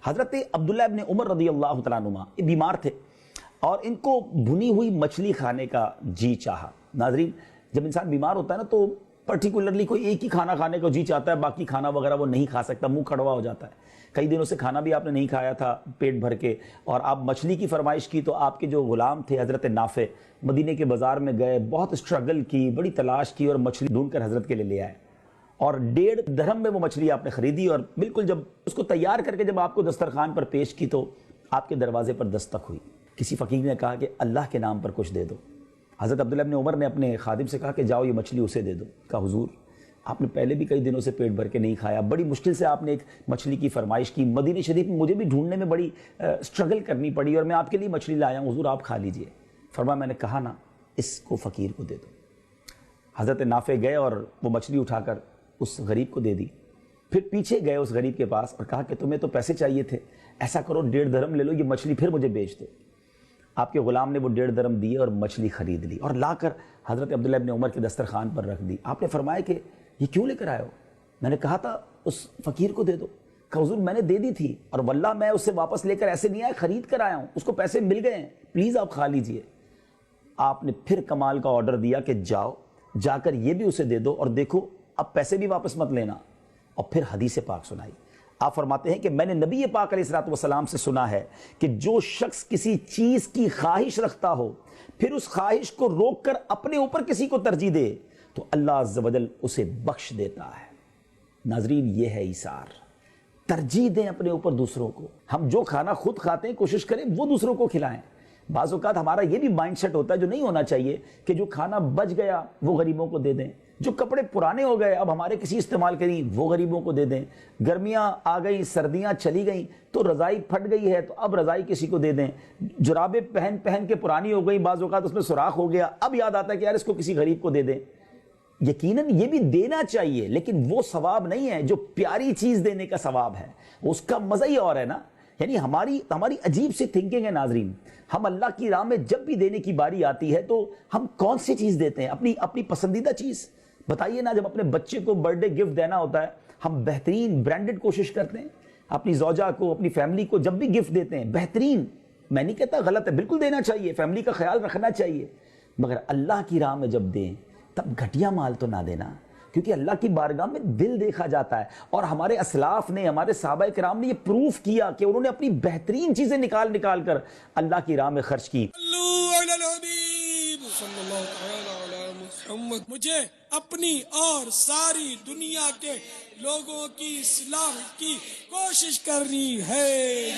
حضرت عبداللہ ابن عمر رضی اللہ تعالیٰ عنہ یہ بیمار تھے اور ان کو بھنی ہوئی مچھلی کھانے کا جی چاہا۔ ناظرین، جب انسان بیمار ہوتا ہے نا تو پرٹیکولرلی کوئی ایک ہی کھانا کھانے کا جی چاہتا ہے، باقی کھانا وغیرہ وہ نہیں کھا سکتا، منہ کڑوا ہو جاتا ہے۔ کئی دنوں سے کھانا بھی آپ نے نہیں کھایا تھا پیٹ بھر کے، اور آپ مچھلی کی فرمائش کی تو آپ کے جو غلام تھے حضرت نافع مدینے کے بازار میں گئے، بہت اسٹرگل کی، بڑی تلاش کی اور مچھلی ڈھونڈ کر حضرت کے لیے لے آئے، اور 1.5 درہم میں وہ مچھلی آپ نے خریدی، اور بالکل جب اس کو تیار کر کے جب آپ کو دسترخوان پر پیش کی تو آپ کے دروازے پر دستک ہوئی۔ کسی فقیر نے کہا کہ اللہ کے نام پر کچھ دے دو۔ حضرت عبداللہ ابن عمر نے اپنے خادم سے کہا کہ جاؤ یہ مچھلی اسے دے دو۔ کہا حضور آپ نے پہلے بھی کئی دنوں سے پیٹ بھر کے نہیں کھایا، بڑی مشکل سے آپ نے ایک مچھلی کی فرمائش کی، مدینہ شریف میں مجھے بھی ڈھونڈنے میں بڑی اسٹرگل کرنی پڑی اور میں آپ کے لیے مچھلی لایا ہوں، حضور آپ کھا لیجئے۔ فرمایا میں نے کہا نا اس کو فقیر کو دے دو۔ حضرت نافع گئے اور وہ مچھلی اٹھا کر اس غریب کو دے دی، پھر پیچھے گئے اس غریب کے پاس اور کہا کہ تمہیں تو پیسے چاہیے تھے، ایسا کرو 1.5 درہم لے لو، یہ مچھلی پھر مجھے بیچ دو۔ آپ کے غلام نے وہ 1.5 درہم دیے اور مچھلی خرید لی اور لا کر حضرت عبداللہ ابن عمر کے دسترخوان پر رکھ دی۔ آپ نے فرمایا کہ یہ کیوں لے کر آئے ہو؟ میں نے کہا تھا اس فقیر کو دے دو۔ کہا حضور میں نے دے دی تھی اور واللہ میں اس سے واپس لے کر ایسے نہیں آیا، خرید کر آیا ہوں، اس کو پیسے مل گئے ہیں، پلیز آپ کھا لیجئے۔ آپ نے پھر کمال کا آرڈر دیا کہ جاؤ جا کر یہ بھی اسے دے دو اور دیکھو اب پیسے بھی واپس مت لینا، اور پھر حدیث پاک سنائی۔ آپ فرماتے ہیں کہ میں نے نبی پاک علیہ الصلوۃ والسلام سے سنا ہے کہ جو شخص کسی چیز کی خواہش رکھتا ہو پھر اس خواہش کو روک کر اپنے اوپر کسی کو ترجیح دے تو اللہ عز و جل اسے بخش دیتا ہے۔ ناظرین یہ ہے ایثار، ترجیح دیں اپنے اوپر دوسروں کو۔ ہم جو کھانا خود کھاتے ہیں کوشش کریں وہ دوسروں کو کھلائیں۔ بعض اوقات ہمارا یہ بھی مائنڈ سیٹ ہوتا ہے جو نہیں ہونا چاہیے کہ جو کھانا بچ گیا وہ غریبوں کو دے دیں، جو کپڑے پرانے ہو گئے اب ہمارے کسی استعمال کریں وہ غریبوں کو دے دیں، گرمیاں آ گئیں سردیاں چلی گئیں تو رضائی پھٹ گئی ہے تو اب رضائی کسی کو دے دیں، جرابیں پہن پہن کے پرانی ہو گئیں، بعض اوقات اس میں سوراخ ہو گیا، اب یاد آتا ہے کہ یار اس کو کسی غریب کو دے دیں۔ یقیناً یہ بھی دینا چاہیے لیکن وہ ثواب نہیں ہے جو پیاری چیز دینے کا ثواب ہے، اس کا مزہ ہی اور ہے نا۔ یعنی ہماری عجیب سی تھنکنگ ہے ناظرین، ہم اللہ کی راہ میں جب بھی دینے کی باری آتی ہے تو ہم کون سی چیز دیتے ہیں؟ اپنی پسندیدہ چیز بتائیے نا۔ جب اپنے بچے کو برتھ ڈے گفٹ دینا ہوتا ہے ہم بہترین برانڈڈ کوشش کرتے ہیں، اپنی زوجہ کو اپنی فیملی کو جب بھی گفٹ دیتے ہیں بہترین، میں نہیں کہتا غلط ہے، بالکل دینا چاہیے، فیملی کا خیال رکھنا چاہیے، مگر اللہ کی راہ میں جب دیں تب گھٹیا مال تو نہ دینا، کیونکہ اللہ کی بارگاہ میں دل دیکھا جاتا ہے۔ اور ہمارے اسلاف نے، ہمارے صحابہ کرام نے یہ پروف کیا کہ انہوں نے اپنی بہترین چیزیں نکال کر اللہ کی راہ میں خرچ کی۔ مجھے اپنی اور ساری دنیا کے لوگوں کی اصلاح کی کوشش کرنی ہے۔